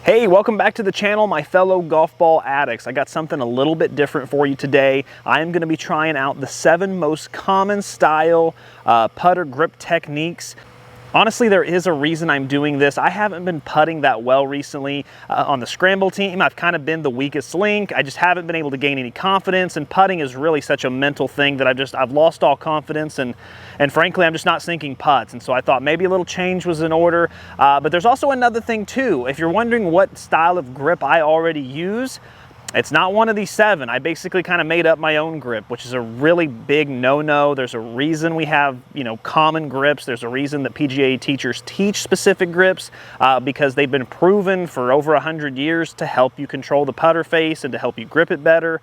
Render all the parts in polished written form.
Hey, welcome back to the channel, my fellow golf ball addicts. I got something a little bit different for you today. I am going to be trying out the 7 most common style putter grip techniques. Honestly, there is a reason I'm doing this. I haven't been putting that well recently on the scramble team. I've kind of been the weakest link. I just haven't been able to gain any confidence, and putting is really such a mental thing that I've lost all confidence, and frankly, I'm just not sinking putts. And so I thought maybe a little change was in order. But there's also another thing too. If you're wondering what style of grip I already use, it's not one of these 7. I basically kind of made up my own grip, which is a really big no-no. There's a reason we have, common grips. There's a reason that PGA teachers teach specific grips because they've been proven for over 100 years to help you control the putter face and to help you grip it better.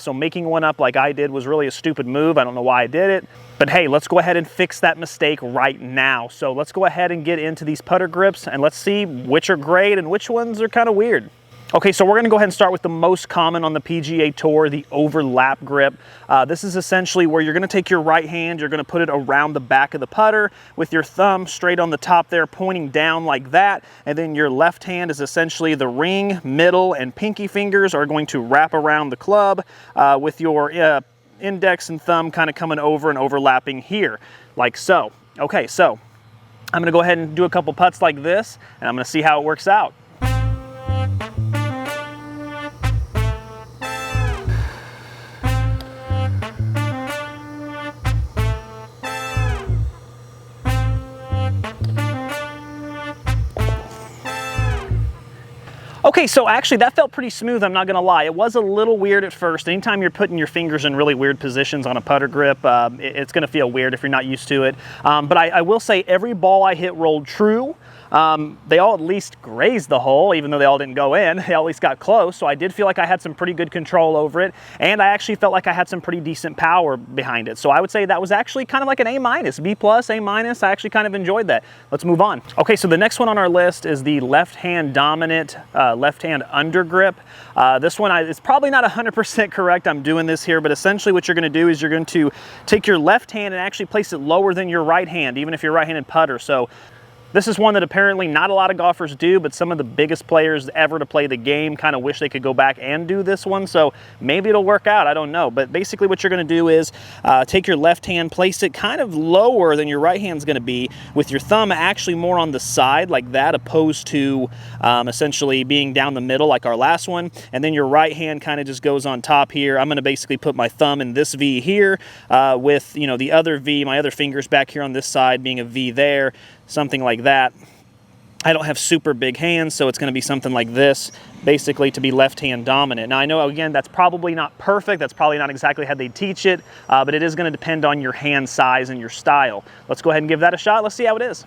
So making one up like I did was really a stupid move. I don't know why I did it. But hey, let's go ahead and fix that mistake right now. So let's go ahead and get into these putter grips and let's see which are great and which ones are kind of weird. Okay, so we're gonna go ahead and start with the most common on the PGA Tour, the overlap grip. This is essentially where you're gonna take your right hand, you're gonna put it around the back of the putter with your thumb straight on the top there, pointing down like that, and then your left hand is essentially the ring, middle, and pinky fingers are going to wrap around the club with your index and thumb kind of coming over and overlapping here, like so. Okay, so I'm gonna go ahead and do a couple putts like this, and I'm gonna see how it works out. Okay, so actually that felt pretty smooth, I'm not gonna lie. It was a little weird at first. Anytime you're putting your fingers in really weird positions on a putter grip, it's gonna feel weird if you're not used to it. But I will say every ball I hit rolled true. They all at least grazed the hole, even though they all didn't go in. They all at least got close, so I did feel like I had some pretty good control over it, and I actually felt like I had some pretty decent power behind it. So I would say that was actually kind of like an A-, B+, A-. I actually kind of enjoyed that. Let's move on. Okay, so the next one on our list is the left-hand dominant, left-hand under grip. This one is probably not 100% correct. I'm doing this here, but essentially what you're going to do is you're going to take your left hand and actually place it lower than your right hand, even if you're a right-handed putter. So this is one that apparently not a lot of golfers do, but some of the biggest players ever to play the game kind of wish they could go back and do this one. So maybe it'll work out, I don't know. But basically what you're gonna do is take your left hand, place it kind of lower than your right hand's gonna be, with your thumb actually more on the side like that, opposed to essentially being down the middle like our last one. And then your right hand kind of just goes on top here. I'm gonna basically put my thumb in this V here with the other V, my other fingers back here on this side being a V there, something like that. I don't have super big hands, so it's going to be something like this, basically to be left-hand dominant. Now I know, again, that's probably not perfect. That's probably not exactly how they teach it, but it is going to depend on your hand size and your style. Let's go ahead and give that a shot. Let's see how it is.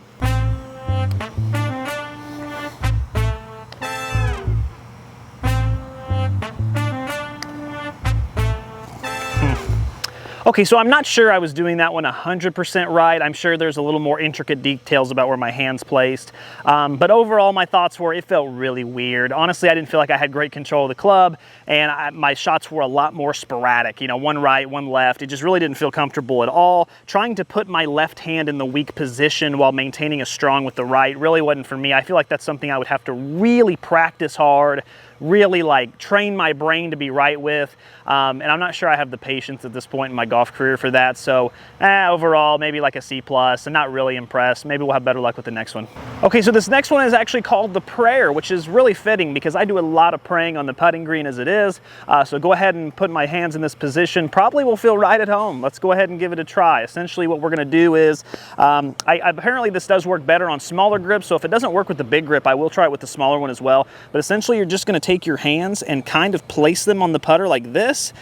Okay, so I'm not sure I was doing that one 100% right. I'm sure there's a little more intricate details about where my hand's placed. But overall, my thoughts were it felt really weird. Honestly, I didn't feel like I had great control of the club, and my shots were a lot more sporadic. One right, one left. It just really didn't feel comfortable at all. Trying to put my left hand in the weak position while maintaining a strong with the right really wasn't for me. I feel like that's something I would have to really practice hard, really train my brain to be right with. And I'm not sure I have the patience at this point in my golf career for that. So overall, maybe like a C+. I'm not really impressed. Maybe we'll have better luck with the next one. Okay, so this next one is actually called the prayer, which is really fitting because I do a lot of praying on the putting green as it is. So go ahead and put my hands in this position. Probably will feel right at home. Let's go ahead and give it a try. Essentially what we're gonna do is, apparently this does work better on smaller grips. So if it doesn't work with the big grip, I will try it with the smaller one as well. But essentially you're just gonna take your hands and kind of place them on the putter like this,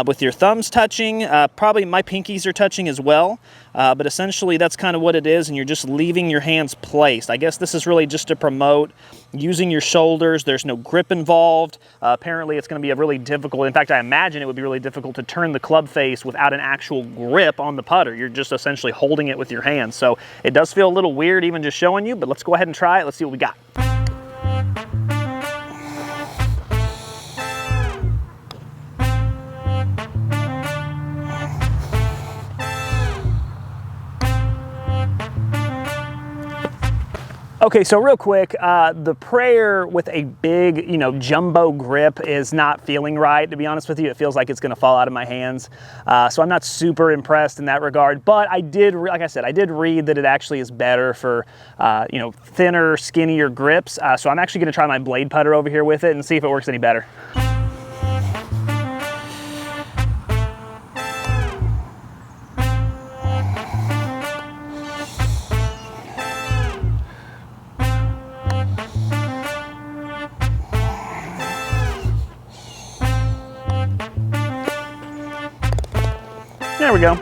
with your thumbs touching. Probably my pinkies are touching as well, but essentially that's kind of what it is, and you're just leaving your hands placed. I guess this is really just to promote using your shoulders. There's no grip involved. Apparently it's going to be a really difficult, in fact I imagine it would be really difficult to turn the club face without an actual grip on the putter. You're just essentially holding it with your hands. So it does feel a little weird even just showing you, but let's go ahead and try it. Let's see what we got. Okay, so real quick, the prayer with a big, jumbo grip is not feeling right, to be honest with you. It feels like it's gonna fall out of my hands. So I'm not super impressed in that regard, but I did, like I said, I did read that it actually is better for, thinner, skinnier grips. So I'm actually gonna try my blade putter over here with it and see if it works any better. There we go.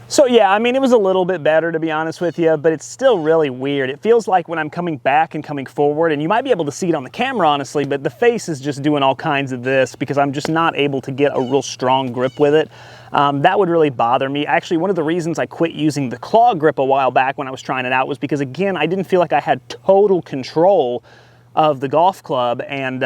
So yeah, I mean, it was a little bit better, to be honest with you, but it's still really weird. It feels like when I'm coming back and coming forward, and you might be able to see it on the camera, honestly, but the face is just doing all kinds of this because I'm just not able to get a real strong grip with it. That would really bother me. Actually, one of the reasons I quit using the claw grip a while back when I was trying it out was because, again, I didn't feel like I had total control of the golf club, and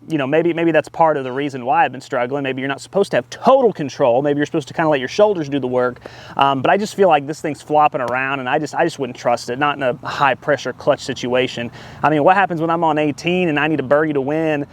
maybe that's part of the reason why I've been struggling. Maybe you're not supposed to have total control. Maybe you're supposed to kind of let your shoulders do the work. But I just feel like this thing's flopping around, and I just wouldn't trust it, not in a high pressure clutch situation. I mean, what happens when I'm on 18 and I need a birdie to win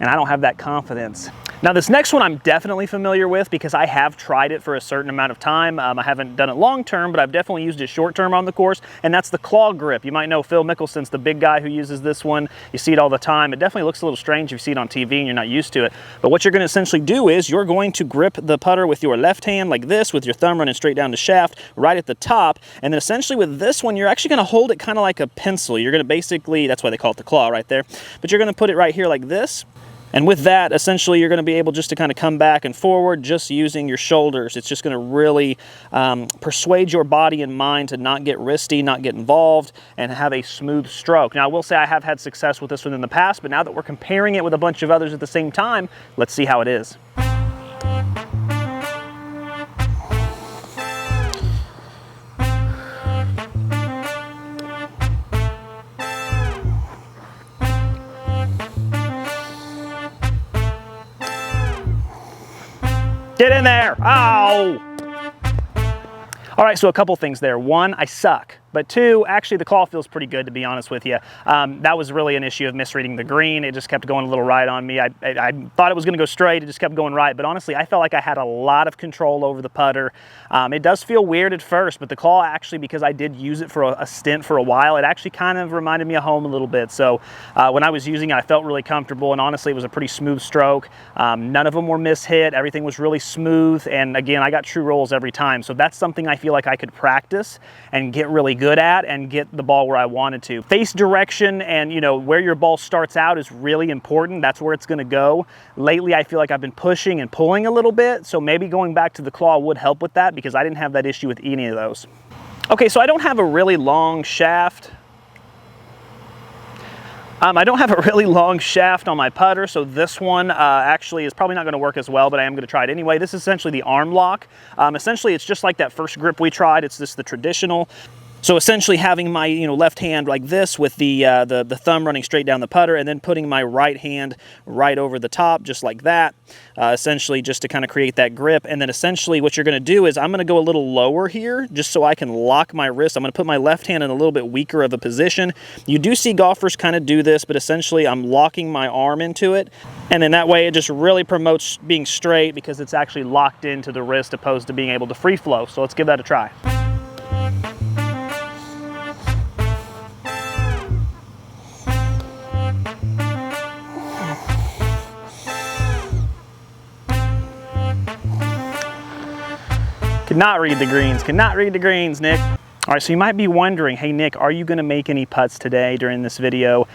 and I don't have that confidence? Now this next one I'm definitely familiar with because I have tried it for a certain amount of time. I haven't done it long term, but I've definitely used it short term on the course, and that's the claw grip. You might know Phil Mickelson's the big guy who uses this one. You see it all the time. It definitely looks a little strange if you see it on TV and you're not used to it. But what you're going to essentially do is you're going to grip the putter with your left hand like this, with your thumb running straight down the shaft right at the top, and then essentially with this one you're actually going to hold it kind of like a pencil. You're going to basically, that's why they call it the claw right there, but you're going to put it right here like this. And with that, essentially, you're going to be able just to kind of come back and forward just using your shoulders. It's just going to really persuade your body and mind to not get wristy, not get involved, and have a smooth stroke. Now, I will say I have had success with this one in the past, but now that we're comparing it with a bunch of others at the same time, let's see how it is. Get in there! Ow! All right, so a couple things there. One, I suck. But two, actually the claw feels pretty good, to be honest with you. That was really an issue of misreading the green. It just kept going a little right on me. I thought it was gonna go straight, it just kept going right. But honestly, I felt like I had a lot of control over the putter. It does feel weird at first, but the claw actually, because I did use it for a stint for a while, it actually kind of reminded me of home a little bit. So when I was using it, I felt really comfortable, and honestly, it was a pretty smooth stroke. None of them were mishit. Everything was really smooth. And again, I got true rolls every time. So that's something I feel like I could practice and get really good at and get the ball where I wanted to. Face direction and where your ball starts out is really important. That's where it's going to go. Lately I feel like I've been pushing and pulling a little bit, so maybe going back to the claw would help with that because I didn't have that issue with any of those. Okay, so I don't have a really long shaft. I don't have a really long shaft on my putter, so this one actually is probably not going to work as well, but I am going to try it anyway. This is essentially the arm lock. Essentially, it's just like that first grip we tried. It's just the traditional. So essentially having my left hand like this with the thumb running straight down the putter, and then putting my right hand right over the top just like that, essentially just to kind of create that grip. And then essentially what you're going to do is I'm going to go a little lower here just so I can lock my wrist. I'm going to put my left hand in a little bit weaker of a position. You do see golfers kind of do this, but essentially I'm locking my arm into it, and then that way it just really promotes being straight because it's actually locked into the wrist opposed to being able to free flow. So let's give that a try. Cannot read the greens, cannot read the greens, Nick. All right, so you might be wondering, hey Nick, are you gonna make any putts today during this video?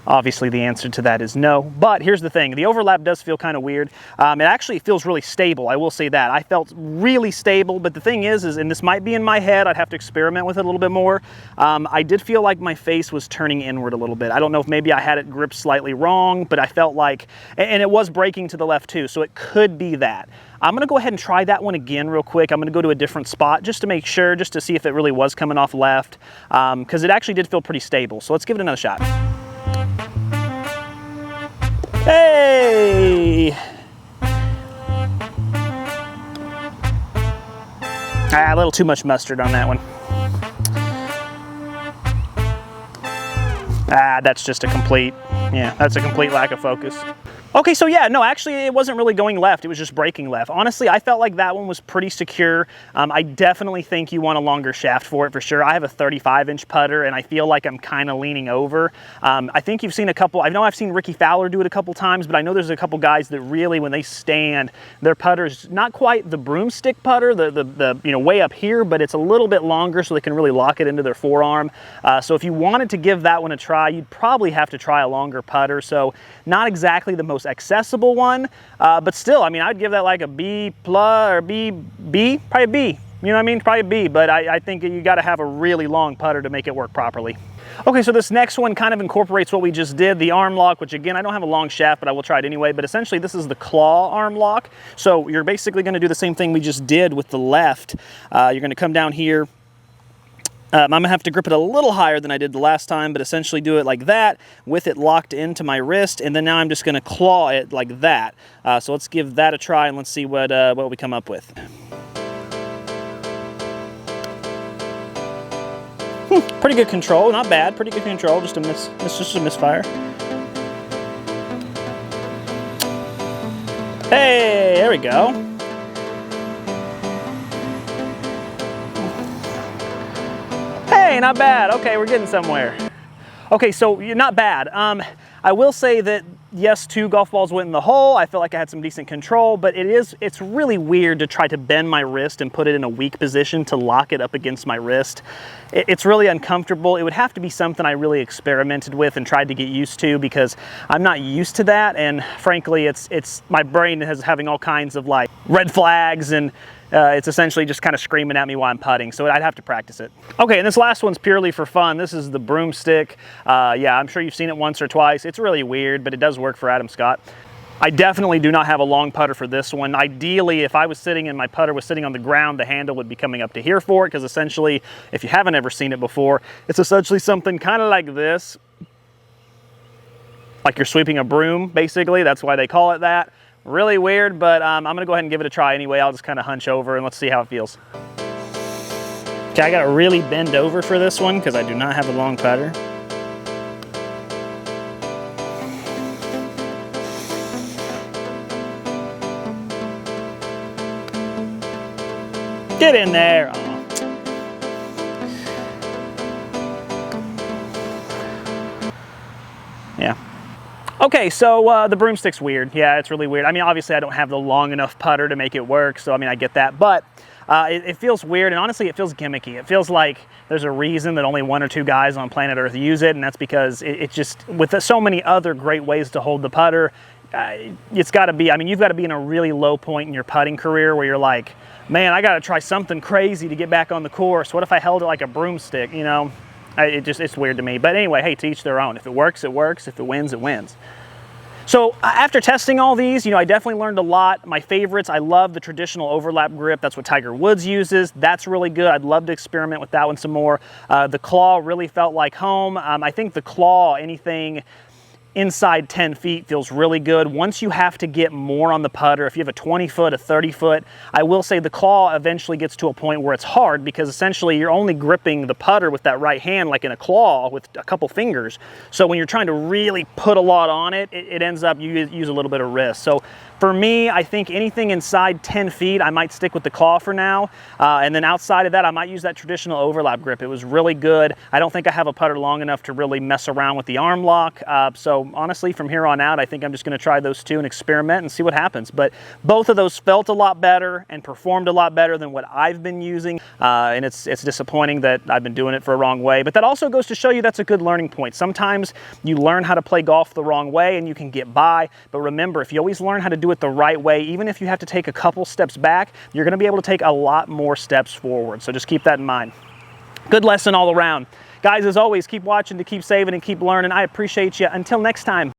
Obviously the answer to that is no, but here's the thing, the overlap does feel kind of weird. It actually feels really stable, I will say that. I felt really stable, but the thing is, and this might be in my head, I'd have to experiment with it a little bit more. I did feel like my face was turning inward a little bit. I don't know if maybe I had it gripped slightly wrong, but I felt like, and it was breaking to the left too, so it could be that. I'm gonna go ahead and try that one again real quick. I'm gonna go to a different spot just to make sure, just to see if it really was coming off left, because it actually did feel pretty stable. So let's give it another shot. Hey! A little too much mustard on that one. That's just a complete, yeah, that's a complete lack of focus. Okay, so yeah, no, actually it wasn't really going left, it was just breaking left. Honestly, I felt like that one was pretty secure. I definitely think you want a longer shaft for it for sure. I have a 35-inch putter and I feel like I'm kind of leaning over. I think you've seen a couple, I know I've seen Ricky Fowler do it a couple times, but I know there's a couple guys that really, when they stand, their putter's not quite the broomstick putter, the you know, way up here, but it's a little bit longer so they can really lock it into their forearm. So if you wanted to give that one a try, you'd probably have to try a longer putter. So not exactly the most accessible one, but still, I mean, I'd give that like a B plus or B, probably a B. You know what I mean? Probably a B, but I think you got to have a really long putter to make it work properly. Okay, so this next one kind of incorporates what we just did, the arm lock, which again, I don't have a long shaft, but I will try it anyway. But essentially, this is the claw arm lock. So you're basically going to do the same thing we just did with the left. You're going to come down here. I'm going to have to grip it a little higher than I did the last time, but essentially do it like that with it locked into my wrist, and then now I'm just going to claw it like that. So let's give that a try and let's see what we come up with. Pretty good control, not bad, pretty good control, just a misfire. Hey, there we go. Hey, not bad. Okay, we're getting somewhere. Okay, so not bad. I will say that yes, 2 golf balls went in the hole. I felt like I had some decent control, but it's really weird to try to bend my wrist and put it in a weak position to lock it up against my wrist. It's really uncomfortable. It would have to be something I really experimented with and tried to get used to, because I'm not used to that, and frankly, it's my brain is having all kinds of like red flags, and it's essentially just kind of screaming at me while I'm putting, so I'd have to practice it. Okay, and this last one's purely for fun. This is the Broomstick. Yeah, I'm sure you've seen it once or twice. It's really weird, but it does work for Adam Scott. I definitely do not have a long putter for this one. Ideally, if I was sitting and my putter was sitting on the ground, the handle would be coming up to here for it, because essentially, if you haven't ever seen it before, it's essentially something kind of like this. Like you're sweeping a broom, basically. That's why they call it that. Really weird, but I'm gonna go ahead and give it a try anyway. I'll just kind of hunch over and let's see how it feels. Okay, I gotta really bend over for this one because I do not have a long putter. Get in there. Oh. Yeah. Okay, so the Broomstick's weird. Yeah, it's really weird. I mean, obviously I don't have the long enough putter to make it work, so I mean, I get that, but it feels weird, and honestly, it feels gimmicky. It feels like there's a reason that only 1 or 2 guys on planet Earth use it, and that's because it just, with so many other great ways to hold the putter, it's gotta be, I mean, you've gotta be in a really low point in your putting career where you're like, man, I gotta try something crazy to get back on the course. What if I held it like a broomstick, you know? It's weird to me. But anyway, hey, to each their own. If it works, it works. If it wins, it wins. So after testing all these, you know, I definitely learned a lot. My favorites, I love the traditional overlap grip. That's what Tiger Woods uses. That's really good. I'd love to experiment with that one some more. The claw really felt like home. I think the claw, anything inside 10 feet feels really good. Once you have to get more on the putter, if you have a 20 foot, a 30 foot, I will say the claw eventually gets to a point where it's hard, because essentially you're only gripping the putter with that right hand like in a claw with a couple fingers. So when you're trying to really put a lot on it, it ends up you use a little bit of wrist. So for me, I think anything inside 10 feet, I might stick with the claw for now. And then outside of that, I might use that traditional overlap grip. It was really good. I don't think I have a putter long enough to really mess around with the arm lock. So honestly, from here on out, I think I'm just gonna try those 2 and experiment and see what happens. But both of those felt a lot better and performed a lot better than what I've been using. And it's disappointing that I've been doing it for a wrong way. But that also goes to show you that's a good learning point. Sometimes you learn how to play golf the wrong way and you can get by. But remember, if you always learn how to do it the right way, even if you have to take a couple steps back, you're going to be able to take a lot more steps forward. So just keep that in mind. Good lesson all around. Guys, as always, keep watching to keep saving and keep learning. I appreciate you. Until next time.